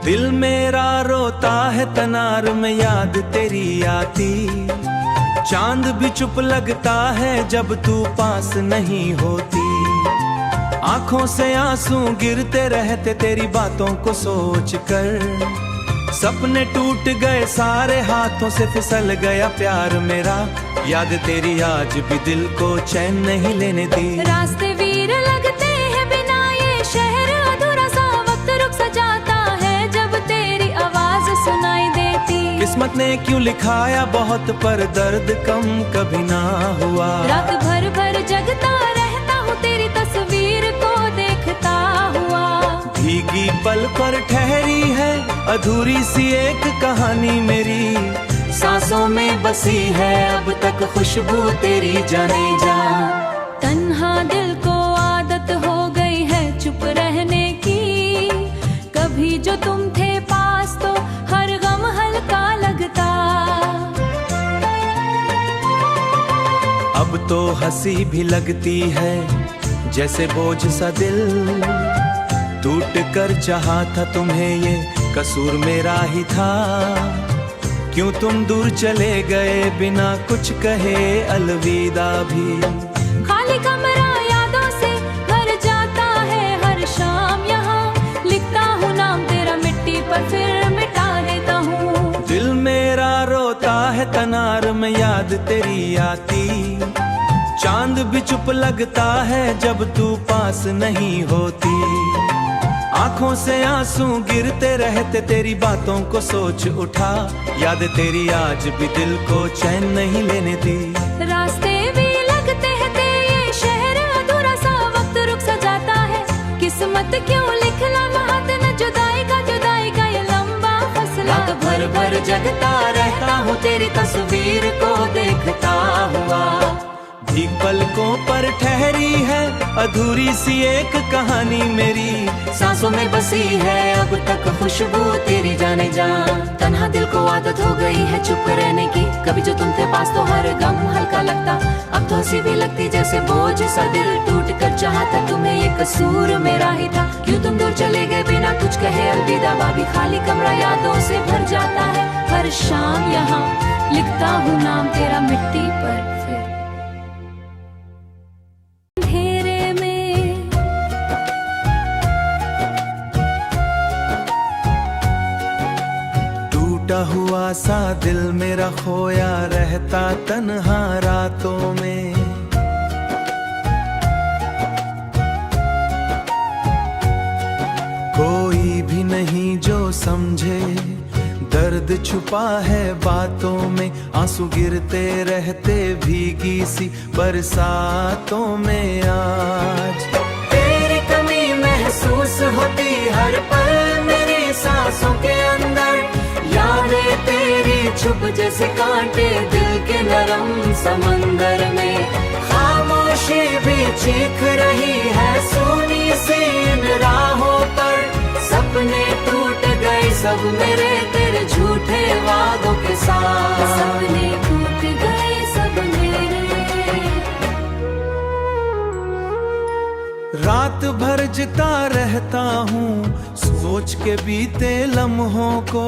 दिल मेरा रोता है तनार में याद तेरी आती, चांद भी चुप लगता है जब तू पास नहीं होती। आंखों से आंसू गिरते रहते तेरी बातों को सोच कर, सपने टूट गए सारे हाथों से फिसल गया प्यार मेरा। याद तेरी आज भी दिल को चैन नहीं लेने दी। रास्ते वीर लगते हैं बिना ये शहर अधूरा सा, वक्त रुक सा जाता है जब तेरी आवाज सुनाई देती। किस्मत ने क्यों लिखाया बहुत पर दर्द कम कभी ना हुआ। रात भर भर जगता रहता हूँ तेरी तस्वीर को देखता हुआ। भीगी पल पर ठहरी है अधूरी सी एक कहानी मेरी, सांसों में बसी है अब तक खुशबू तेरी जाने जा। तन्हा दिल को आदत हो गई है चुप रहने की, कभी जो तुम थे पास तो हर गम हल्का लगता। अब तो हंसी भी लगती है जैसे बोझ सा दिल, टूट कर चाहा था तुम्हें ये कसूर मेरा ही था। क्यों तुम दूर चले गए बिना कुछ कहे अलविदा भी। खाली कमरा यादों से भर जाता है हर शाम, यहाँ लिखता हूँ नाम तेरा मिट्टी पर फिर मिटा देता हूँ। दिल मेरा रोता है तनार में याद तेरी आती, चांद भी चुप लगता है जब तू पास नहीं होती। आंखों से आंसू गिरते रहते तेरी बातों को सोच उठा। याद तेरी आज भी दिल को चैन नहीं लेने दी। रास्ते भी लगते हैं तेरे शहर अधूरा सा, वक्त रुक सा जाता है। किस्मत क्यों लिखला महत न जुदाई का ये लंबा फसला। रात भर भर जगता रहता हूँ तेरी तस्वीर को देखता हुआ। भीग पलकों पर ठहरी है अधूरी सी एक कहानी मेरी, सांसों में बसी है अब तक खुशबू तेरी जाने जा। तन्हा दिल को आदत हो गई है चुप रहने की, कभी जो तुम थे पास तो हर गम हल्का लगता। अब तो हंसी भी लगती जैसे बोझ सा दिल टूट कर चाहता तुम्हें ये कसूर मेरा ही था। क्यों तुम दूर चले गए बिना कुछ कहे अलविदा। बाबी खाली कमरा यादों से भर जाता है हर शाम, यहाँ लिखता हूँ नाम तेरा मिट्टी पर फिर। टूटा हुआ सा दिल मेरा खोया रहता तन्हा रातों में। कोई भी नहीं जो समझे दर्द छुपा है बातों में। आंसू गिरते रहते भीगी सी बरसातों में। आज तेरी कमी महसूस होती हर पल मेरी सांसों के अंदर। यादें तेरी छुप जैसे कांटे दिल के नरम समंदर में। खामोशी भी चीख रही है सुनी सी इन राहों पर। सपने टूट गए सब मेरे तेरे झूठे वादों के साथ। सपने टूट गए सब मेरे। रात भर जता रहता हूँ सोच के बीते लम्हों को।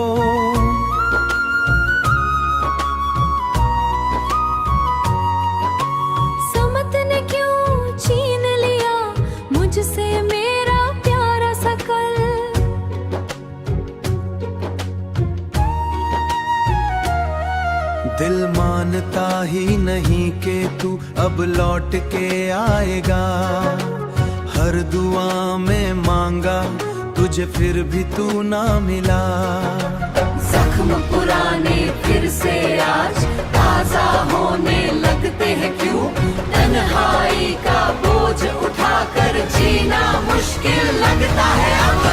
समत ने क्यों छीन लिया मुझसे मेरा प्यारा सा कल। दिल मानता ही नहीं कि तू अब लौट के आएगा। हर दुआ में मांगा तुझे फिर भी तू ना मिला। जख्म पुराने फिर से आज ताजा होने लगते हैं क्यों। तन्हाई का बोझ उठाकर जीना मुश्किल लगता है अब।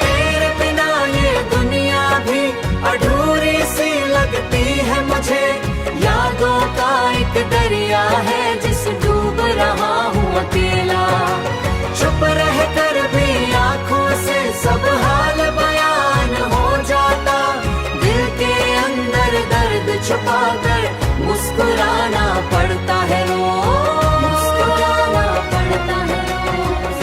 तेरे बिना ये दुनिया भी अधूरी सी लगती है मुझे। यादों का एक दरिया है जिस डूब रहा हूँ अकेला। चुप रह कर भी आँखों से सब हाल बयान हो जाता। दिल के अंदर दर्द छुपा कर मुस्कुराना पड़ता है रोज। मुस्कुराना पड़ता है रोज।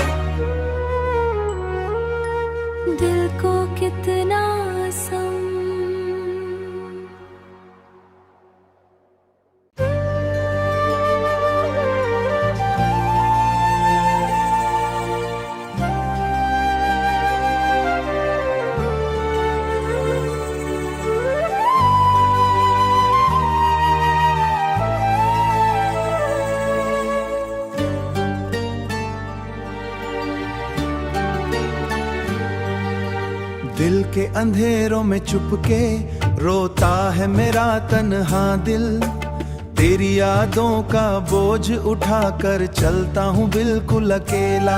दिल के अंधेरों में चुपके रोता है मेरा तन्हा दिल। तेरी यादों का बोझ उठाकर चलता हूँ बिल्कुल अकेला।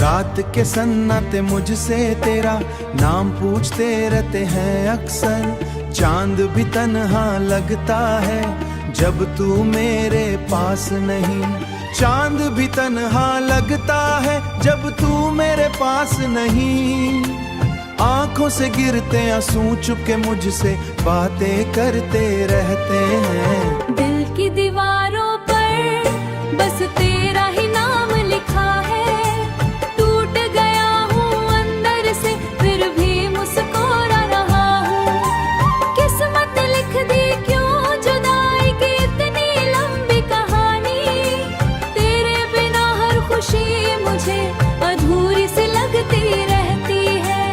रात के सन्नाटे मुझसे तेरा नाम पूछते रहते हैं अक्सर। चांद भी तन्हा लगता है जब तू मेरे पास नहीं। चांद भी तन्हा लगता है जब तू मेरे पास नहीं। आंखों से गिरते आंसू चुपके मुझसे बातें करते रहते हैं। दिल की दीवारों पर बस तेरा ही नाम लिखा है। टूट गया हूँ अंदर से फिर भी मुस्कुरा रहा हूँ। किस्मत लिख दी क्यों जुदाई की इतनी लंबी कहानी। तेरे बिना हर खुशी मुझे अधूरी सी लगती रहती है।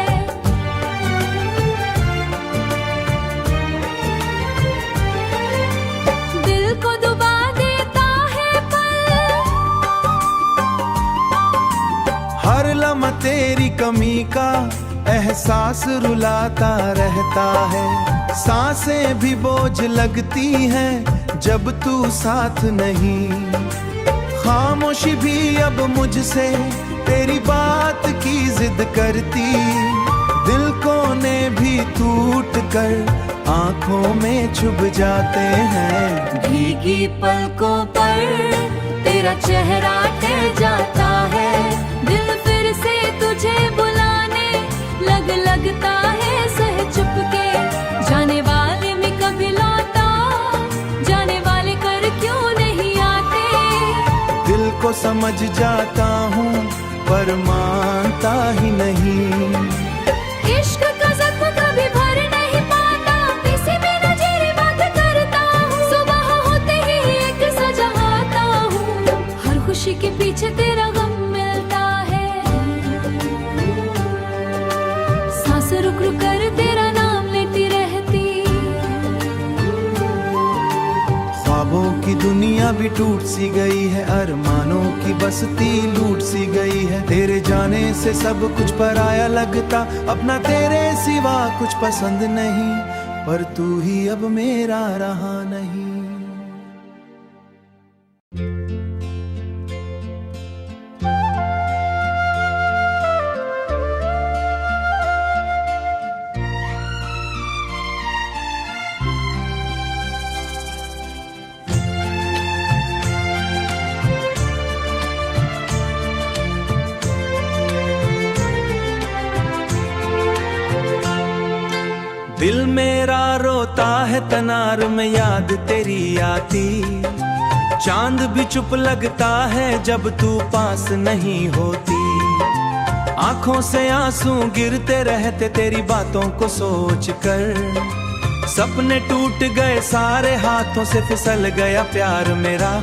दिल को दुबा देता है पल, हर लम्हा तेरी कमी का एहसास रुलाता रहता है। सांसें भी बोझ लगती हैं जब तू साथ नहीं। खामोशी भी अब मुझसे तेरी बात की जिद करती। दिल कोने भी टूट कर आंखों में छुप जाते हैं। भीगी पलकों पर तेरा चेहरा ठहर जाता है। दिल फिर से तुझे बुलाने लगता है सह चुपके। जाने वाले में कभी लौटा, जाने वाले कर क्यों नहीं आते। दिल को समझ जाता हूँ पर मानता ही नहीं। इश्क का जख्म कभी भर नहीं पाता, किसी भी नजरे बात करता हूँ। सुबह होते ही एक सजा आता हूँ, हर खुशी के पीछे तेरा गम मिलता है। सांस रुक रुक कर तेरा नाम लेती रहती। ख्वाबों की दुनिया भी टूट सी गई है, अरमानों की बस्ती लूट सी गई है। तेरे जाने से सब कुछ पराया लगता, अपना तेरे सिवा कुछ पसंद नहीं। पर तू ही अब मेरा रहा नहीं। दिल मेरा रोता है तनार में याद तेरी आती। चांद भी चुप लगता है जब तू पास नहीं होती। आंखों से आंसू गिरते रहते तेरी बातों को सोच कर। सपने टूट गए सारे हाथों से फिसल गया प्यार मेरा।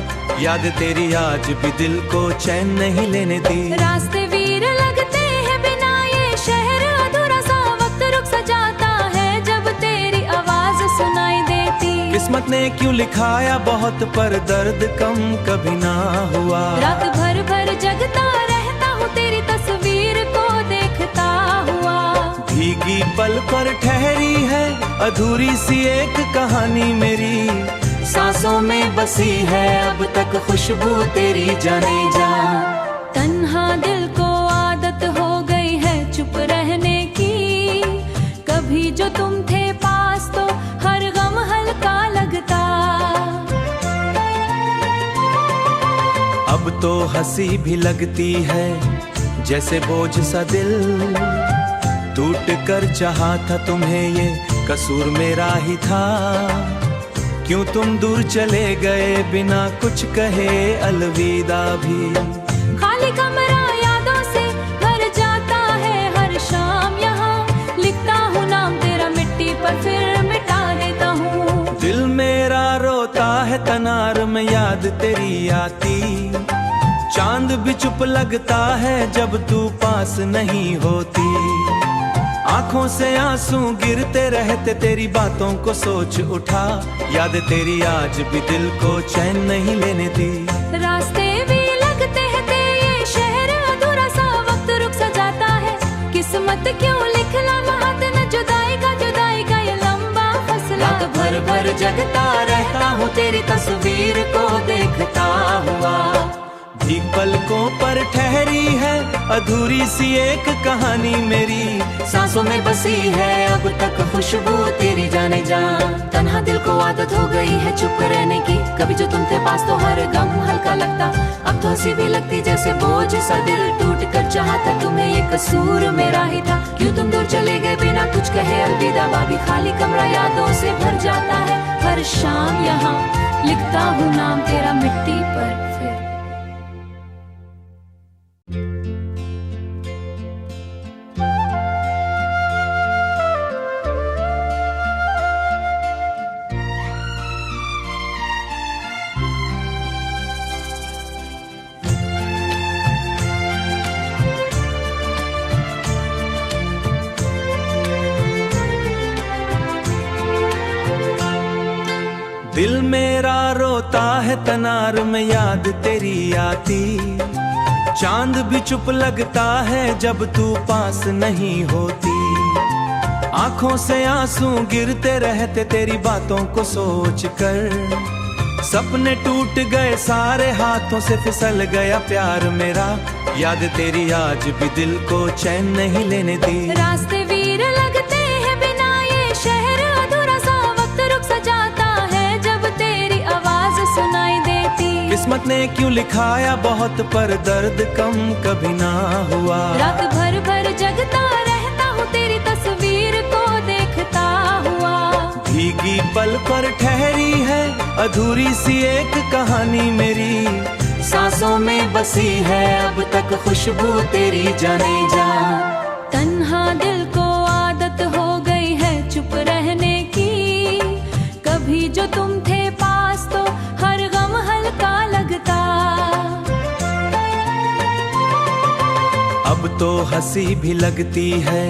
याद तेरी आज भी दिल को चैन नहीं लेने दी। रास्ते वीर लगते हैं बिना ये शहर अधूरा सा वक्त रुक सा जाता है जब तेरी आवाज सुनाई देती। किस्मत ने क्यों लिखाया बहुत पर दर्द कम कभी ना हुआ। रात भर भर जगता रहता हूँ तेरी तस्वीर को देखता हुआ। भीगी पल पर ठहरी है अधूरी सी एक कहानी मेरी। सांसों में बसी है अब तक खुशबू तेरी जाने जा। तन्हा दिल को आदत हो गई है चुप रहने की। कभी जो तुम थे पास तो हर गम हल्का लगता। अब तो हंसी भी लगती है जैसे बोझ सा दिल। टूट कर चाहा था तुम्हें ये कसूर मेरा ही था। क्यों तुम दूर चले गए बिना कुछ कहे अलविदा भी। खाली कमरा यादों से भर जाता है हर शाम यहाँ। लिखता हूँ नाम तेरा मिट्टी पर फिर मिटा देता हूँ। दिल मेरा रोता है तनार में याद तेरी आती। चांद भी चुप लगता है जब तू पास नहीं होती। आंखों से आंसू गिरते रहते तेरी बातों को सोच उठा। याद तेरी आज भी दिल को चैन नहीं लेने दी। रास्ते भी लगते हैं ये शहर अधूरा सा वक्त रुक सा जाता है। किस्मत क्यों लिखला भर जगता रहता हूँ तेरी तस्वीर को देखता हुआ। भीग पलकों पर ठहरी है अधूरी सी एक कहानी मेरी, सांसों में बसी है अब तक खुशबू तेरी जाने जा। तन्हा दिल को आदत हो गई है चुप रहने की, कभी जो तुम थे पास तो हर गम हल्का लगता, अब तो हंसी भी लगती जैसे बोझ सा दिल टूट कर चाहता तुम्हें ये कसूर मेरा ही था। क्यों तुम दूर चले गए बिना कुछ कहे अलविदा, बाबी खाली कमरा यादों से भर जाता है। हर शाम यहाँ लिखता हूँ नाम तेरा मिट्टी पर फिर। दिल मेरा रोता है तनार में याद तेरी आती, चांद भी चुप लगता है जब तू पास नहीं होती। आंखों से आंसू गिरते रहते तेरी बातों को सोच कर, सपने टूट गए सारे हाथों से फिसल गया प्यार मेरा। याद तेरी आज भी दिल को चैन नहीं लेने दी। रास्ते वीर लगते हैं बिना ये शहर अधूरा सा, वक्त रुक सा जाता है जब तेरी आवाज सुनाई देती। किस्मत ने क्यों लिखाया बहुत पर दर्द कम कभी ना हुआ। रात भर भर जगता रहता हूँ तेरी तस्वीर को देखता हुआ। भीगी पल पर ठहरी है अधूरी सी एक कहानी मेरी, सांसों में बसी है अब तक खुशबू तेरी जाने जा। तन्हा दिल को आदत हो गई है चुप रहने की, कभी जो तुम थे पास तो हर गम हल्का लगता। अब तो हंसी भी लगती है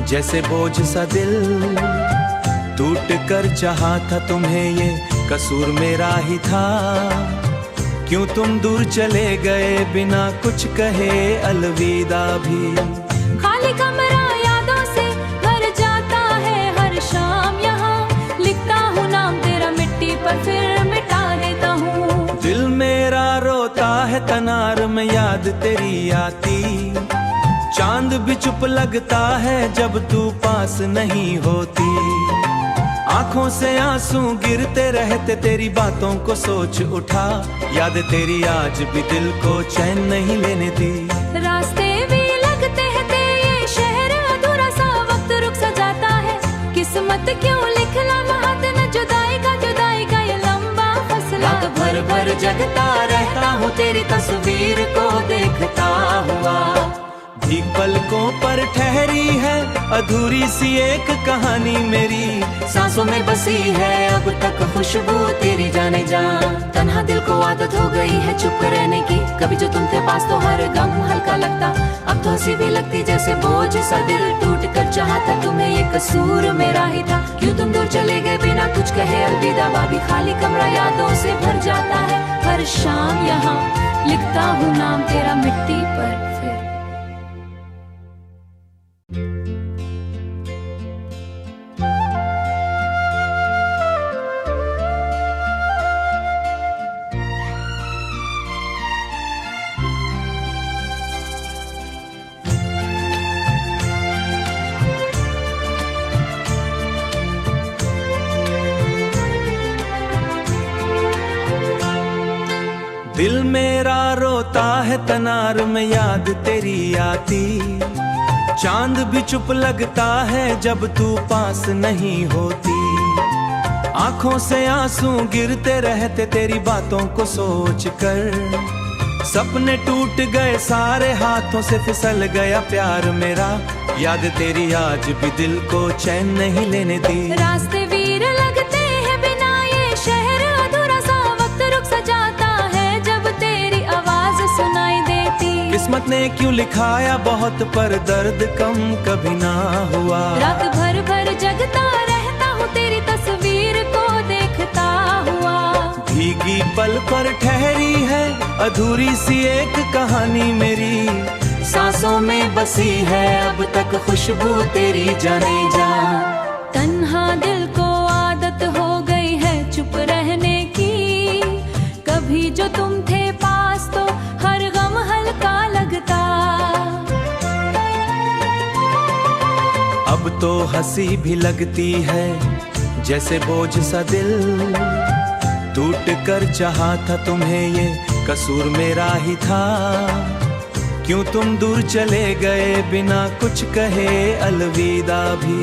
जैसे बोझ सा दिल, टूट कर चाहा था तुम्हें ये कसूर मेरा ही था। क्यों तुम दूर चले गए बिना कुछ कहे अलविदा भी। खाली कमरा यादों से भर जाता है हर शाम, यहाँ लिखता हूँ नाम तेरा मिट्टी पर फिर मिटा देता हूँ। दिल मेरा रोता है तनार में याद तेरी आती, चांद भी चुप लगता है जब तू पास नहीं होती। आंखों से आंसू गिरते रहते तेरी बातों को सोच उठा, याद तेरी आज भी दिल को चैन नहीं लेने दी। रास्ते भी लगते हैं तेरे शहर अधूरा सा, वक्त रुक सा जाता है। किस्मत क्यों लिखला महत न जुदाई का ये लंबा फसला। रात भर भर जगता रहता हूँ तेरी तस्वीर को देखता हुआ। भीग पलकों पर ठहरी है अधूरी सी एक कहानी मेरी, सांसों में बसी है अब तक खुशबू तेरी जाने जा। तन्हा दिल को आदत हो गई है चुप रहने की, कभी जो तुम थे पास तो हर गम हल्का लगता, अब तो हंसी भी लगती जैसे बोझ सा दिल टूट कर चाहता तुम्हें ये कसूर मेरा ही था। क्यों तुम दूर चले गए बिना कुछ कहे अलविदा, बाबी खाली कमरा यादों से भर जाता है। हर शाम यहाँ लिखता हूँ नाम तेरा मिट्टी पर फिर। दिल मेरा रोता है तनार में याद तेरी आती, चांद भी चुप लगता है जब तू पास नहीं होती। आंखों से आंसू गिरते रहते तेरी बातों को सोच कर, सपने टूट गए सारे हाथों से फिसल गया प्यार मेरा। याद तेरी आज भी दिल को चैन नहीं लेने दी। रास्ते वीर लगते हैं बिना ये शहर अधूरा सा, वक्त रुक सा जाता है जब तेरी आवाज सुनाई देती। किस्मत ने क्यों लिखाया बहुत पर दर्द कम कभी ना हुआ। रात भर भर जगता रहता हूँ तेरी तस्वीर को देखता हुआ। भीगी पल पर ठहरी है अधूरी सी एक कहानी मेरी, सांसों में बसी है अब तक खुशबू तेरी जाने जा। तन्हा दिल को आदत हो गई जो तुम थे पास तो हर गम हल्का लगता। अब तो हंसी भी लगती है जैसे बोझ सा दिल, टूट कर चाहा था तुम्हें ये कसूर मेरा ही था। क्यों तुम दूर चले गए बिना कुछ कहे अलविदा भी।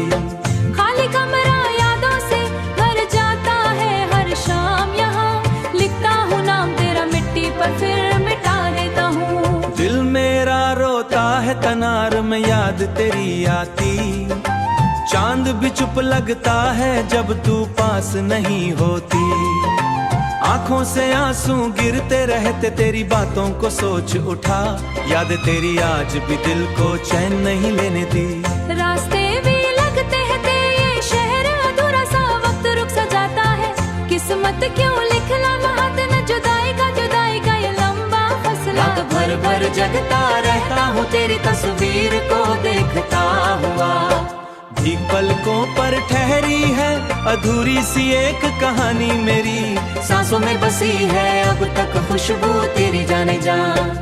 खाली कमरा यादों से भर जाता है हर शाम, यहाँ लिखता हूँ नाम तेरा मिट्टी पर फिर मिटा देता हूँ। दिल मेरा रोता है तनार में याद तेरी आती, चांद भी चुप लगता है जब तू पास नहीं होती। आंखों से आंसू गिरते रहते तेरी बातों को सोच उठा, याद तेरी आज भी दिल को चैन नहीं लेने दी। रास्ते भी लगते हैं ये शहर अधूरा सा वक्त रुक सा जाता है। किस्मत क्यों लिखना महत न जुदाई का ये लंबा फसला। रात भर भर जगता रहता हूँ तेरी तस्वीर को देखता हुआ। भीग पलकों पर ठहरी है अधूरी सी एक कहानी मेरी, सांसों में बसी है अब तक खुशबू तेरी जाने जा।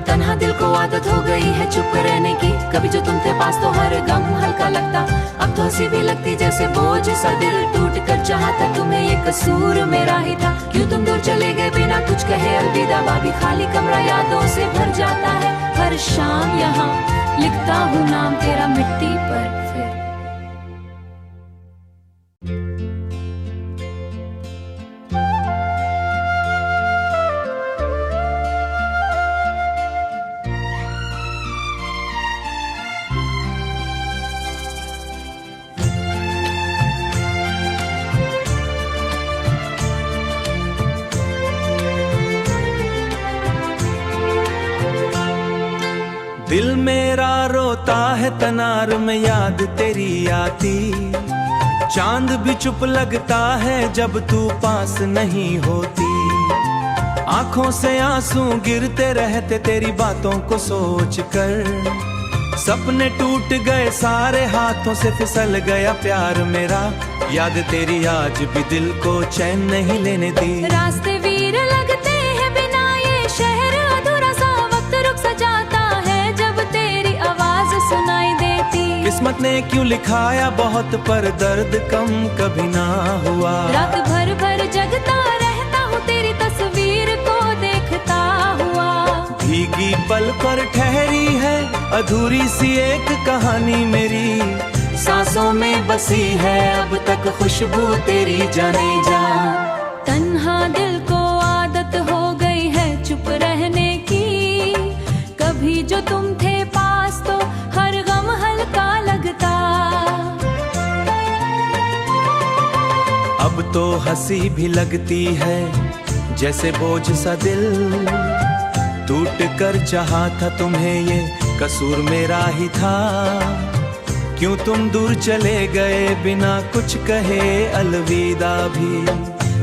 तन्हा दिल को आदत हो गई है चुप रहने की, कभी जो तुम थे पास तो हर गम हल्का लगता। अब तो हंसी भी लगती जैसे बोझ सा दिल, टूट कर चाहा था तुम्हें ये कसूर मेरा ही था। क्यों तुम दूर चले गए बिना कुछ कहे अलविदा। बाबी खाली कमरा यादों से भर जाता है हर शाम, यहाँ लिखता हूँ नाम तेरा मिट्टी पर फिर। दिल मेरा रोता है तनार में याद तेरी आती, चांद भी चुप लगता है जब तू पास नहीं होती। आंखों से आंसू गिरते रहते तेरी बातों को सोच कर, सपने टूट गए सारे हाथों से फिसल गया प्यार मेरा। याद तेरी आज भी दिल को चैन नहीं लेने दी। रास्ते वीर लगते हैं बिना ये शहर अधूरा सा वक्त रुक सा जाता है जब तेरी आवाज सुनाई देती। किस्मत ने क्यों लिखाया बहुत पर दर्द कम कभी ना हुआ। रात भर भर जगता रहता हूँ तेरी तस्वीर को देखता हुआ। भीगी पल पर ठहरी है अधूरी सी एक कहानी मेरी, सांसों में बसी है अब तक खुशबू तेरी जाने जा। तन्हा दिल को आदत हो गई है चुप रहने की, कभी जो तुम थे पास तो हर गम हल्का लगता। अब तो हंसी भी लगती है जैसे बोझ सा दिल, टूट कर चाहा था तुम्हें ये कसूर मेरा ही था। क्यों तुम दूर चले गए बिना कुछ कहे अलविदा भी।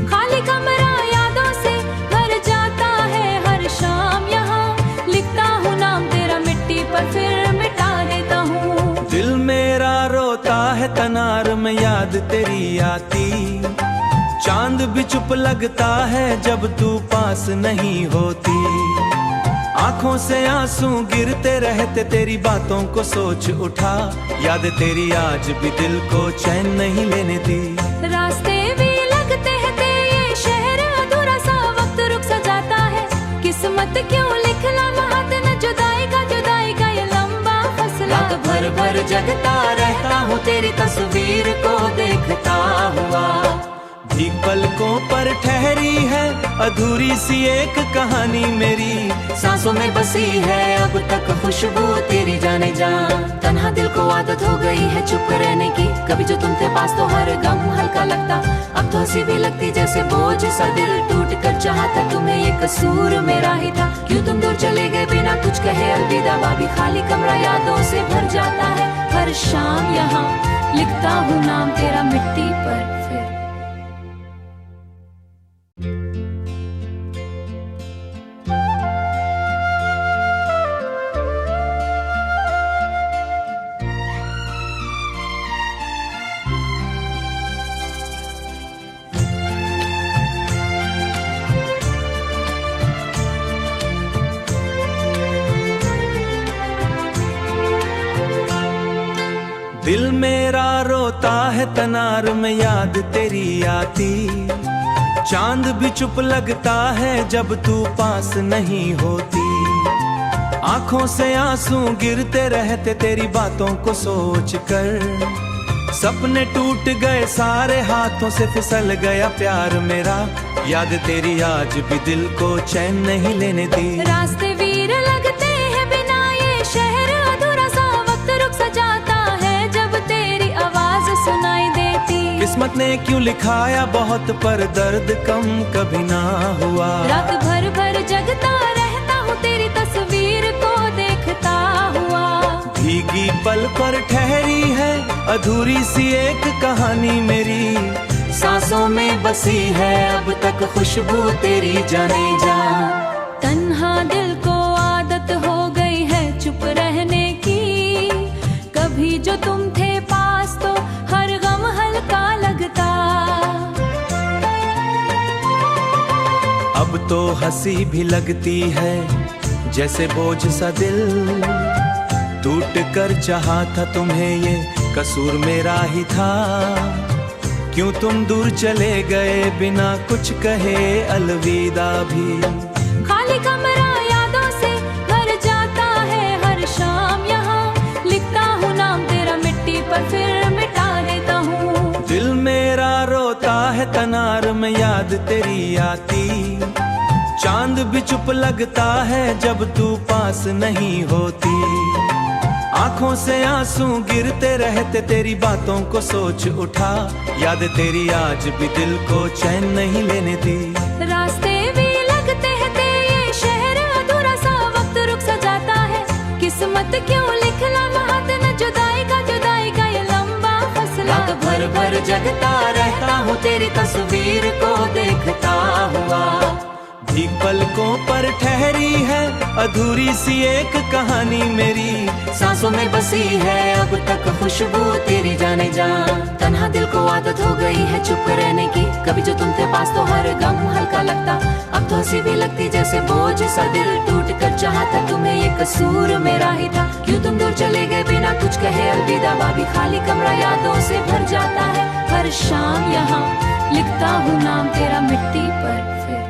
खाली कमरा यादों से भर जाता है हर शाम, यहाँ लिखता हूँ नाम तेरा मिट्टी पर फिर मिटा देता हूँ। दिल मेरा रोता है तनार में याद तेरी आती, चांद भी चुप लगता है जब तू पास नहीं होती। आंखों से आंसू गिरते रहते तेरी बातों को सोच उठा, याद तेरी आज भी दिल को चैन नहीं लेने दी। रास्ते भी लगते हैं ये शहर अधूरा सा वक्त रुक सा जाता है। किस्मत क्यों लिखना महत न जुदाई का ये लंबा फसला। रात भर भर जगता रहता हूँ तेरी तस्वीर को देखता हुआ। भीग पलकों पर ठहरी है अधूरी सी एक कहानी मेरी, सांसों में बसी है अब तक खुशबू तेरी जाने जा। तन्हा दिल को आदत हो गई है चुप रहने की, कभी जो तुम थे पास तो हर गम हल्का लगता। अब तो हंसी भी लगती जैसे बोझ सा दिल, टूट कर चाहा था तुम्हें ये कसूर मेरा ही था। क्यों तुम दूर चले गए बिना कुछ कहे अलविदा। बाबी खाली कमरा यादों से भर जाता है हर शाम, यहाँ लिखता हूँ नाम तेरा मिट्टी पर फिर। दिल मेरा रोता है तनार में याद तेरी आती, चांद भी चुप लगता है जब तू पास नहीं होती। आंखों से आंसू गिरते रहते तेरी बातों को सोच कर, सपने टूट गए सारे हाथों से फिसल गया प्यार मेरा। याद तेरी आज भी दिल को चैन नहीं लेने दी। रास्ते वीर लगते हैं बिना ये शहर अधूरा सा, वक्त रुक सा जाता है जब तेरी आवाज सुनाई देती। किस्मत ने क्यों लिखाया बहुत पर दर्द कम कभी ना हुआ। रात भर भर जगता रहता हूँ तेरी तस्वीर को देखता हुआ। भीगी पल पर ठहरी है अधूरी सी एक कहानी मेरी, सांसों में बसी है अब तक खुशबू तेरी जाने जा। तन्हा दिल को आदत हो गई है चुप रहने की, कभी जो तुम थे पास तो हर गम हल्का लगता। अब तो हंसी भी लगती है जैसे बोझ सा दिल, टूट कर चाहा था तुम्हें ये कसूर मेरा ही था। क्यों तुम दूर चले गए बिना कुछ कहे अलविदा भी। खाली कमरा यादों से भर जाता है हर शाम, यहाँ लिखता हूँ नाम तेरा मिट्टी पर फिर मिटा देता हूँ। दिल मेरा रोता है तनार में याद तेरी आती, चांद भी चुप लगता है जब तू पास नहीं होती। आंखों से आंसू गिरते रहते तेरी बातों को सोच उठा। याद तेरी आज भी दिल को चैन नहीं लेने दी। रास्ते भी लगते हैं ये शहर अधूरा सा, वक्त रुक सा जाता है। किस्मत क्यों लिखला महत न जुदाई का ये लंबा फसला। रात भर भर जगता रहता हूँ तेरी तस्वीर को देखता हुआ। भीग पलकों पर ठहरी है अधूरी सी एक कहानी मेरी, सांसों में बसी है अब तक खुशबू तेरी जाने जा। तन्हा दिल को आदत हो गई है चुप रहने की, कभी जो तुम थे पास तो हर गम हल्का लगता। अब तो हंसी भी लगती जैसे बोझ सा दिल, टूट कर चाहा था तुम्हें ये कसूर मेरा ही था। क्यों तुम दूर चले गए बिना कुछ कहे अलविदा। भी खाली कमरा यादों से भर जाता है हर शाम, यहाँ लिखता हूँ नाम तेरा मिट्टी पर फिर।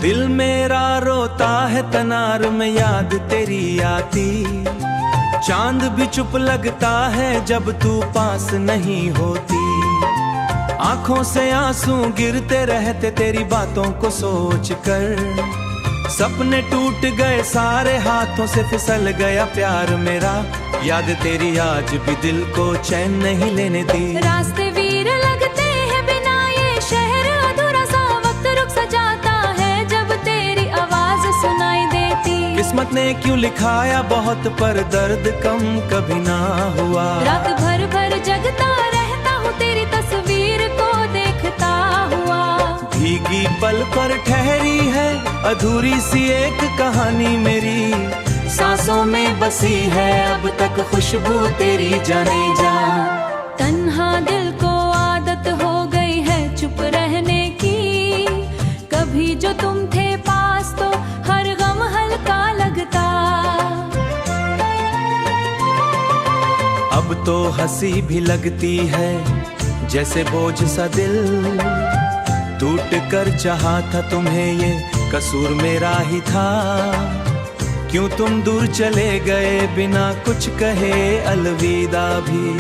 दिल मेरा रोता है तनार में याद तेरी आती, चांद भी चुप लगता है जब तू पास नहीं होती। आंखों से आंसू गिरते रहते तेरी बातों को सोच कर, सपने टूट गए सारे हाथों से फिसल गया प्यार मेरा। याद तेरी आज भी दिल को चैन नहीं लेने दी। रास्ते वीर लगते हैं बिना ये शहर अधूरा सा, वक्त रुक सा जाता है जब तेरी आवाज सुनाई देती। किस्मत ने क्यों लिखाया बहुत पर दर्द कम कभी ना हुआ। रात भर भर जगता रहता हूँ तेरी तस्वीर को देखता हुआ। भीगी पल पर ठहरी है अधूरी सी एक कहानी मेरी, सांसों में बसी है अब तक खुशबू तेरी जाने जा। तन्हा दिल को आदत हो गई है चुप रहने की, कभी जो तुम थे पास तो हर गम हल्का लगता। अब तो हंसी भी लगती है जैसे बोझ सा दिल, टूट कर चाहा था तुम्हें ये कसूर मेरा ही था। क्यों तुम दूर चले गए बिना कुछ कहे अलविदा भी।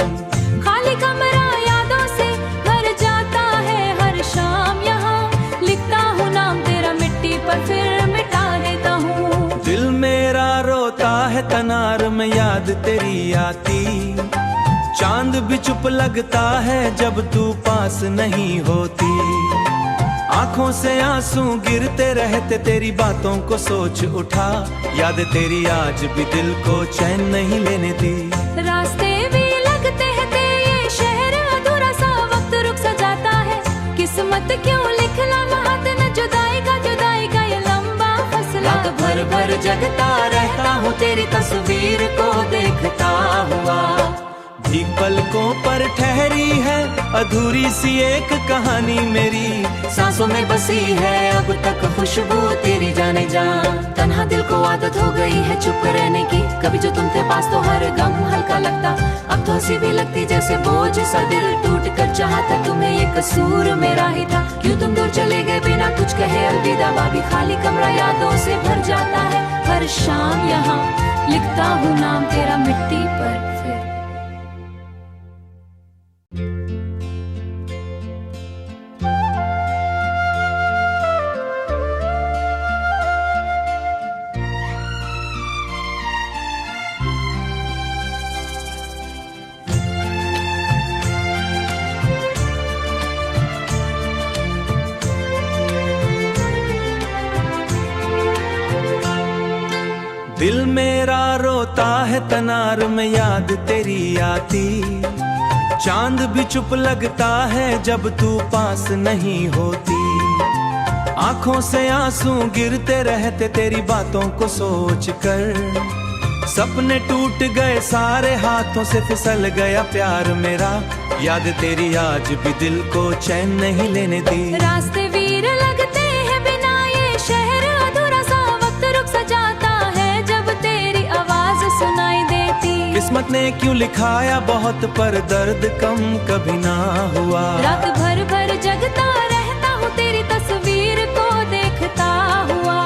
खाली कमरा यादों से भर जाता है हर शाम, यहाँ लिखता हूँ नाम तेरा मिट्टी पर फिर मिटा देता हूँ। दिल मेरा रोता है तनार में याद तेरी आती, चांद भी चुप लगता है जब तू पास नहीं होती। आंखों से आंसू गिरते रहते तेरी बातों को सोच उठा। याद तेरी आज भी दिल को चैन नहीं लेने दी। रास्ते भी लगते हैं ये शहर अधूरा सा, वक्त रुक सा जाता है। किस्मत क्यों लिखना हाथ न जुदाई का ये लंबा फसला। रात भर भर जगता रहता हूँ तेरी तस्वीर को देखता हुआ। भीग पलकों पर ठहरी है अधूरी सी एक कहानी मेरी। सांसों में बसी है अब तक खुशबू तेरी जाने जा। तन्हा दिल को आदत हो गई है चुप रहने की। कभी जो तुम थे पास तो हर गम हल्का लगता। अब तो हंसी भी लगती जैसे बोझ सा दिल टूट कर चाहता तुम्हें ये कसूर मेरा ही था। क्यों तुम दूर चले गए बिना कुछ कहे अलविदा। बाबी खाली कमरा यादों से भर जाता है। हर शाम यहाँ लिखता हूँ नाम तेरा मिट्टी पर फिर। दिल मेरा रोता है तनार में याद तेरी आती। चांद भी चुप लगता है जब तू पास नहीं होती। आंखों से आंसू गिरते रहते तेरी बातों को सोच कर। सपने टूट गए सारे हाथों से फिसल गया प्यार मेरा। याद तेरी आज भी दिल को चैन नहीं लेने दी। रास्ते वीर लगते हैं बिना ये शहर अधूरा सा वक्त रुक सा जाता है जब तेरी आवाज सुनाई देती। किस्मत ने क्यों लिखाया बहुत पर दर्द कम कभी ना हुआ। रात भर भर जगता रहता हूँ तेरी तस्वीर को देखता हुआ।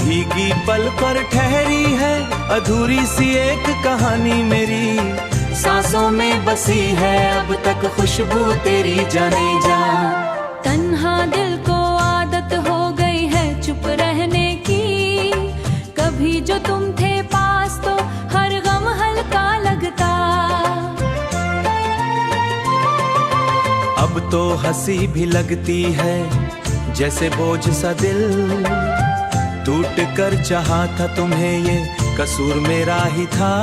भीगी पल पर ठहरी है अधूरी सी एक कहानी मेरी। सांसों में बसी है अब तक खुशबू तेरी जाने जा। तन्हा दिल को आदत हो गई है चुप रहने की। कभी जो तुम थे पास तो हर गम हल्का लगता। अब तो हंसी भी लगती है जैसे बोझ सा दिल। टूट कर चाहा था तुम्हें ये कसूर मेरा ही था।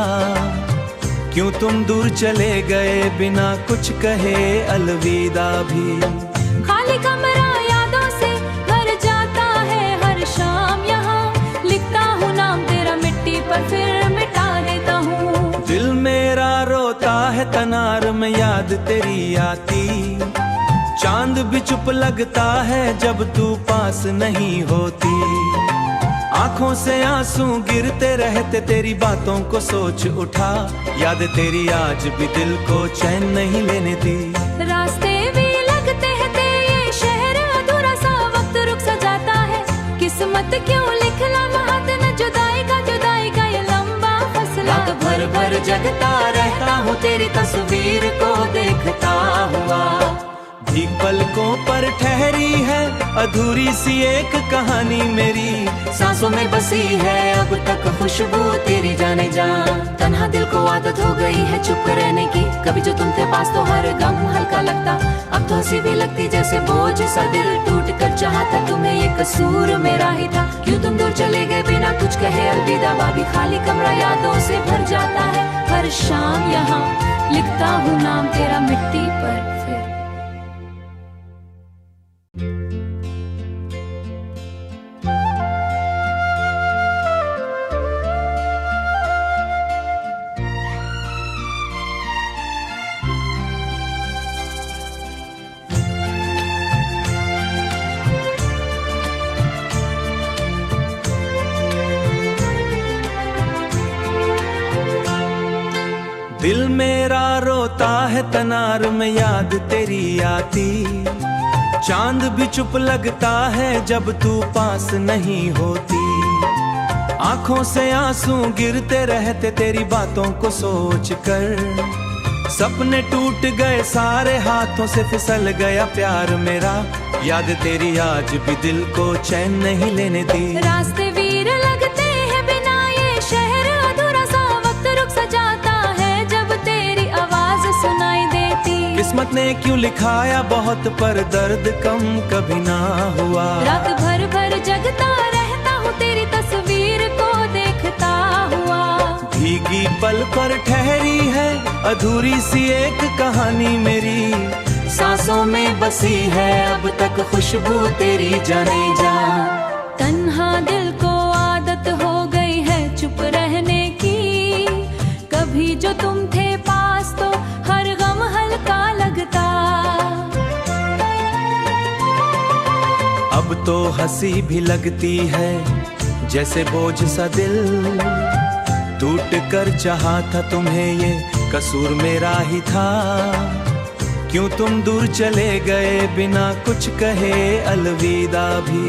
क्यों तुम दूर चले गए बिना कुछ कहे अलविदा भी। खाली कमरा यादों से भर जाता है हर शाम यहाँ लिखता हूँ नाम तेरा मिट्टी पर फिर मिटा देता हूँ। दिल मेरा रोता है तनार में याद तेरी आती। चांद भी चुप लगता है जब तू पास नहीं होती। आंखों से आंसू गिरते रहते तेरी बातों को सोच उठा। याद तेरी आज भी दिल को चैन नहीं लेने दी। रास्ते भी लगते हैं ये शहर अधूरा सा वक्त रुक सा जाता है। किस्मत क्यों लिखना हाथ न जुदाई का ये लंबा फसला। रात भर भर जगता रहता हूँ तेरी तस्वीर को देखता हुआ। भीग पलकों पर ठहरी है अधूरी सी एक कहानी मेरी। सांसों में बसी है अब तक खुशबू तेरी जाने जा। तन्हा दिल को आदत हो गई है चुप रहने की। कभी जो तुम थे पास तो हर गम हल्का लगता। अब तो हंसी भी लगती जैसे बोझ सा दिल टूट कर चाहता तुम्हें ये कसूर मेरा ही था। क्यों तुम दूर चले गए बिना कुछ कहे अलविदा। बाबी खाली कमरा यादों से भर जाता है। हर शाम यहाँ लिखता हूँ नाम तेरा मिट्टी पर फिर। दिल मेरा रोता है तनार में याद तेरी आती। चांद भी चुप लगता है जब तू पास नहीं होती। आंखों से आंसू गिरते रहते तेरी बातों को सोच कर। सपने टूट गए सारे हाथों से फिसल गया प्यार मेरा। याद तेरी आज भी दिल को चैन नहीं लेने दी। रास्ते वीर लगते हैं बिना ये शहर अधूरा सा वक्त रुक सा जाता है जब तेरी आवाज सुनाई देती। किस्मत ने क्यों लिखाया बहुत पर दर्द कम कभी ना हुआ। रात भर भर जगता रहता हूँ तेरी तस्वीर को देखता हुआ। भीगी पल पर ठहरी है अधूरी सी एक कहानी मेरी। सांसों सांसों में बसी है अब तक खुशबू तेरी जाने जा। तन्हा दिल को आदत हो गई है चुप रहने की, कभी जो तुम थे पास तो हर गम हल्का लगता। अब तो हंसी भी लगती है जैसे बोझ सा दिल, टूट कर चाहा था तुम्हें ये कसूर मेरा ही था। क्यों तुम दूर चले गए बिना कुछ कहे अलविदा भी।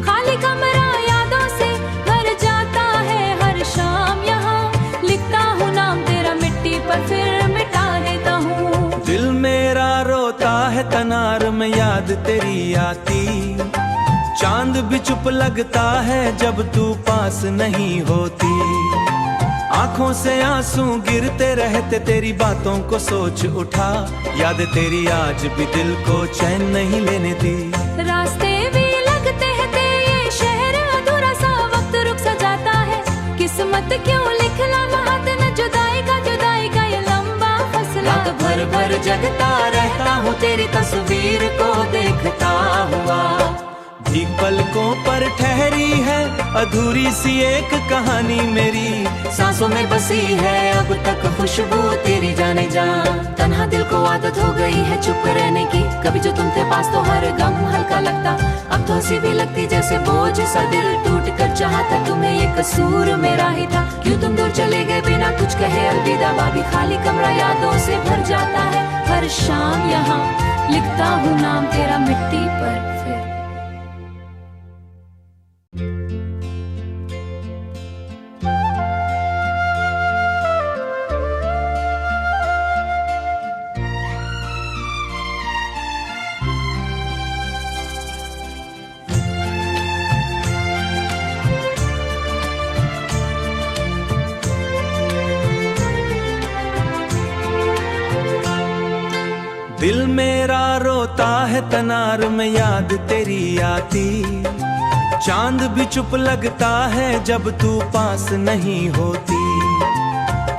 खाली कमरा यादों से भर जाता है हर शाम, यहाँ लिखता हूँ नाम तेरा मिट्टी पर फिर मिटा देता हूँ। दिल मेरा रोता है तनार में याद तेरी आती, चांद भी चुप लगता है जब तू पास नहीं होती। आंखों से आंसू गिरते रहते तेरी बातों को सोच उठा, याद तेरी आज भी दिल को चैन नहीं लेने दी। रास्ते भी लगते हैं तेरे ये शहर अधूरा सा वक्त रुक सा जाता है, किस्मत क्यों लिखना महत न जुदाई का ये लंबा फसला। रात भर भर जगता रहता हूँ तेरी तस्वीर को देखता हुआ। भीग पलकों पर ठहरी है अधूरी सी एक कहानी मेरी, सांसों में बसी है अब तक खुशबू तेरी जाने जा। तन्हा दिल को आदत हो गई है चुप रहने की, कभी जो तुम थे पास तो हर गम हल्का लगता। अब तो हंसी भी लगती जैसे बोझ सा दिल, टूट कर चाहा था तुम्हें ये कसूर मेरा ही था। क्यों तुम दूर चले गए बिना कुछ कहे अलविदा। बाबी खाली कमरा यादों से भर जाता है हर शाम, यहाँ लिखता हूँ नाम तेरा मिट्टी पर फिर। दिल मेरा रोता है तनार में याद तेरी आती, चांद भी चुप लगता है जब तू पास नहीं होती।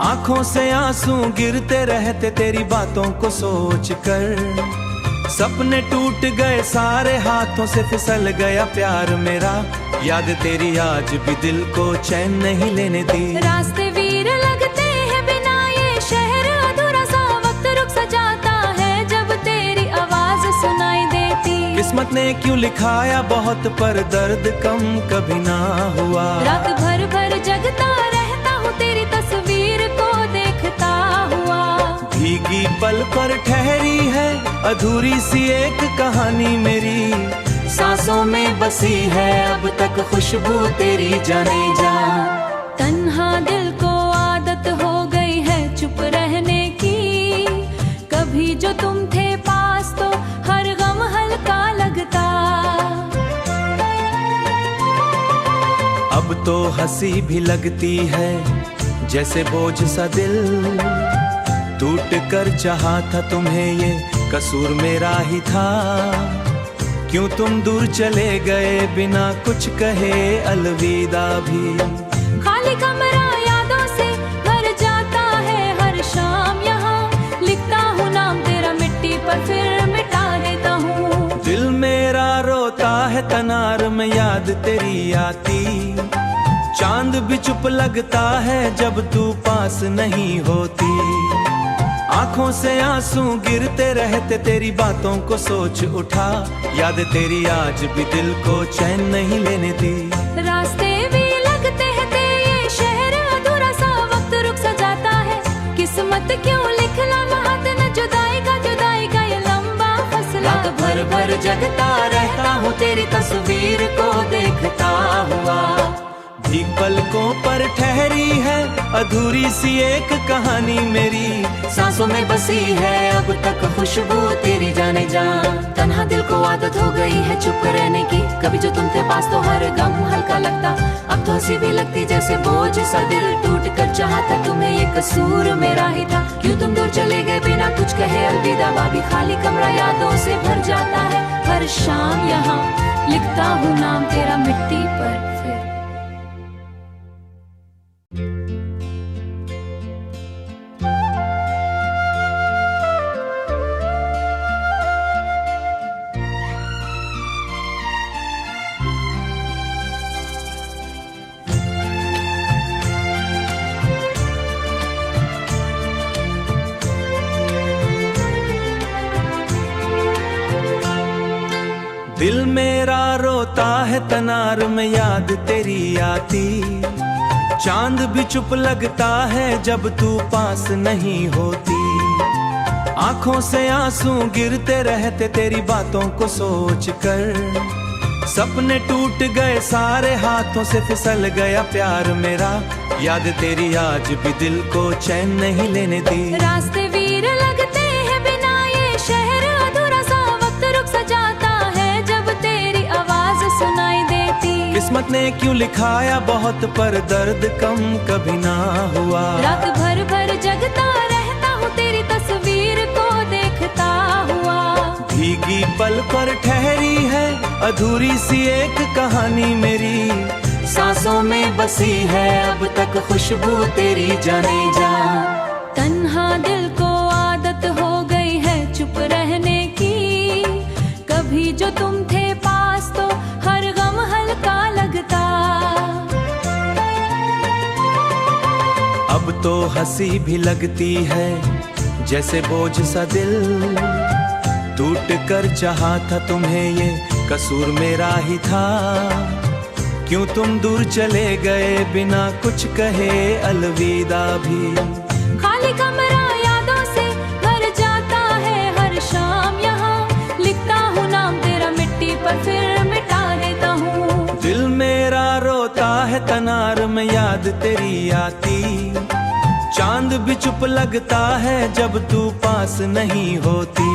आंखों से आंसू गिरते रहते तेरी बातों को सोच कर, सपने टूट गए सारे हाथों से फिसल गया प्यार मेरा, याद तेरी आज भी दिल को चैन नहीं लेने दी। रास्ते वीर लगते हैं बिना ये शहर अधूरा सा वक्त रुक सा जाता है जब तेरी आवाज सुनाई देती। किस्मत ने क्यों लिखाया बहुत पर दर्द कम कभी ना हुआ। रात भर भर जगता रहता हूँ तेरी तस्वीर को देखता हुआ। भीगी पल पर ठहरी है अधूरी सी एक कहानी मेरी, सांसों में बसी है अब तक खुशबू तेरी जाने जा। तन्हा दिल को आदत हो गई है चुप रहने की, कभी जो तुम थे पास तो हर गम हल्का लगता। अब तो हंसी भी लगती है जैसे बोझ सा दिल, टूट कर चाहा था तुम्हें ये कसूर मेरा ही था। क्यों तुम दूर चले गए बिना कुछ कहे अलविदा भी। खाली कमरा यादों से भर जाता है हर शाम, यहाँ लिखता हूँ नाम तेरा मिट्टी पर फिर मिटा देता हूँ। दिल मेरा रोता है तनार में याद तेरी आती, चांद भी चुप लगता है जब तू पास नहीं होती। आंखों से आंसू गिरते रहते तेरी बातों को सोच उठा, याद तेरी आज भी दिल को चैन नहीं लेने दी। रास्ते भी लगते हैं तेरे ये शहर अधूरा सा वक्त रुक सा जाता है, किस्मत क्यों लिखना महत न जुदाई का ये लंबा फसला। रात भर भर जगता रहता हूँ तेरी तस्वीर को देखता हुआ। भीग पलकों पर ठहरी है अधूरी सी एक कहानी मेरी, सांसों में बसी है अब तक खुशबू तेरी जाने जा। तन्हा दिल को आदत हो गई है चुप रहने की, कभी जो तुम थे पास तो हर गम हल्का लगता। अब तो हंसी भी लगती जैसे बोझ सा दिल, टूट कर चाहा था तुम्हें ये कसूर मेरा ही था। क्यों तुम दूर चले गए बिना कुछ कहे अलविदा। बाबी खाली कमरा यादों से भर जाता है हर शाम, यहाँ लिखता हूँ नाम तेरा मिट्टी पर फिर। दिल मेरा रोता है तनार में याद तेरी आती, चांद भी चुप लगता है जब तू पास नहीं होती। आंखों से आंसू गिरते रहते तेरी बातों को सोच कर, सपने टूट गए सारे हाथों से फिसल गया प्यार मेरा। याद तेरी आज भी दिल को चैन नहीं लेने दी। रास्ते वीर लगते हैं बिना ये शहर अधूरा सा वक्त रुक सा जाता है जब तेरी आवाज सुनाई देती। किस्मत ने क्यों लिखाया बहुत पर दर्द कम कभी ना हुआ। रात भर भर जगता रहता हूँ तेरी तस्वीर को देखता हुआ। भीगी पल पर ठहरी है अधूरी सी एक कहानी मेरी, सांसों में बसी है अब तक खुशबू तेरी जाने जा। तन्हा दिल को आदत हो गई है चुप रहने की, कभी जो तुम थे पास तो हर गम हल्का लगता। अब तो हंसी भी लगती है जैसे बोझ सा दिल, टूट कर चाहा था तुम्हें ये कसूर मेरा ही था। क्यों तुम दूर चले गए बिना कुछ कहे अलविदा भी। खाली कमरा यादों से भर जाता है हर शाम, यहाँ लिखता हूँ नाम तेरा मिट्टी पर फिर मिटा देता हूँ। दिल मेरा रोता है तनार में याद तेरी आती, चांद भी चुप लगता है जब तू पास नहीं होती।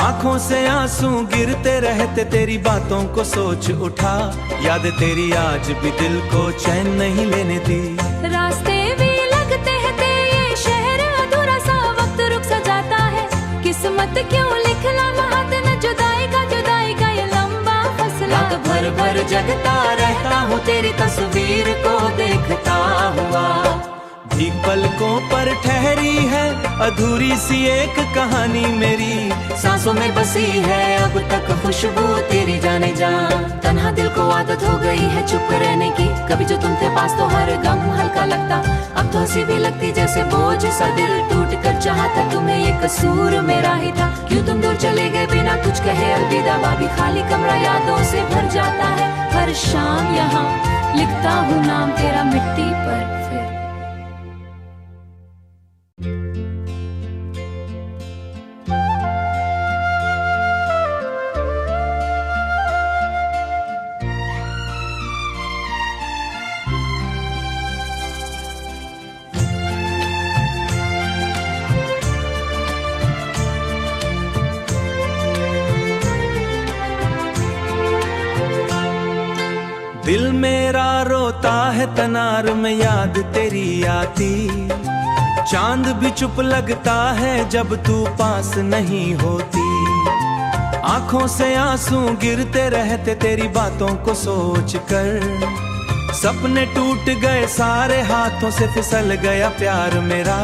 आंखों से आंसू गिरते रहते तेरी बातों को सोच उठा। याद तेरी आज भी दिल को चैन नहीं लेने दी। रास्ते भी लगते हैं तेरे शहर अधूरा सा वक्त रुक सा जाता है। किस्मत क्यों लिखला हाथ न जुदाई का ये लंबा फसला। रात भर भर जगता रहता हूँ तेरी तस्वीर को देखता हुआ। भीग पलकों पर ठहरी है अधूरी सी एक कहानी मेरी, सांसों में बसी है अब तक खुशबू तेरी जाने जा। तन्हा दिल को आदत हो गई है चुप रहने की, कभी जो तुम थे पास तो हर गम हल्का लगता। अब तो हंसी भी लगती जैसे बोझ सा दिल टूट कर चाहता तुम्हें ये कसूर मेरा ही था। क्यों तुम दूर चले गए बिना कुछ कहे अलविदा। भाभी खाली कमरा यादों से भर जाता है हर शाम, यहाँ लिखता हूँ नाम तेरा मिट्टी पर फिर। दिल मेरा रोता है तनार में याद तेरी आती, चांद भी चुप लगता है जब तू पास नहीं होती। आंखों से आंसू गिरते रहते तेरी बातों को सोच कर, सपने टूट गए सारे हाथों से फिसल गया प्यार मेरा।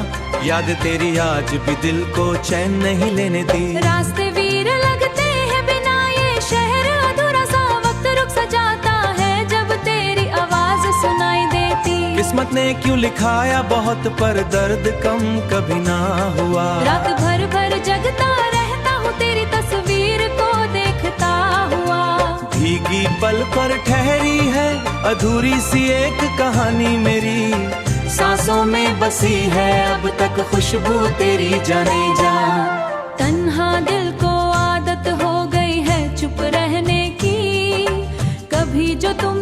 याद तेरी आज भी दिल को चैन नहीं लेने दी। रास्ते वीर लगते हैं बिना ये शहर अधूरा सा वक्त रुक सा जाता है जब तेरी आवाज सुनाई देती। किस्मत ने क्यों लिखाया बहुत पर दर्द कम कभी ना हुआ। रात भर भर जगता रहता हूँ तेरी तस्वीर को देखता हुआ। भीगी पल पर ठहरी है अधूरी सी एक कहानी मेरी, सांसों में बसी है अब तक खुशबू तेरी जाने जा। तन्हा दिल को आदत हो गई है चुप रहने की, कभी जो तुम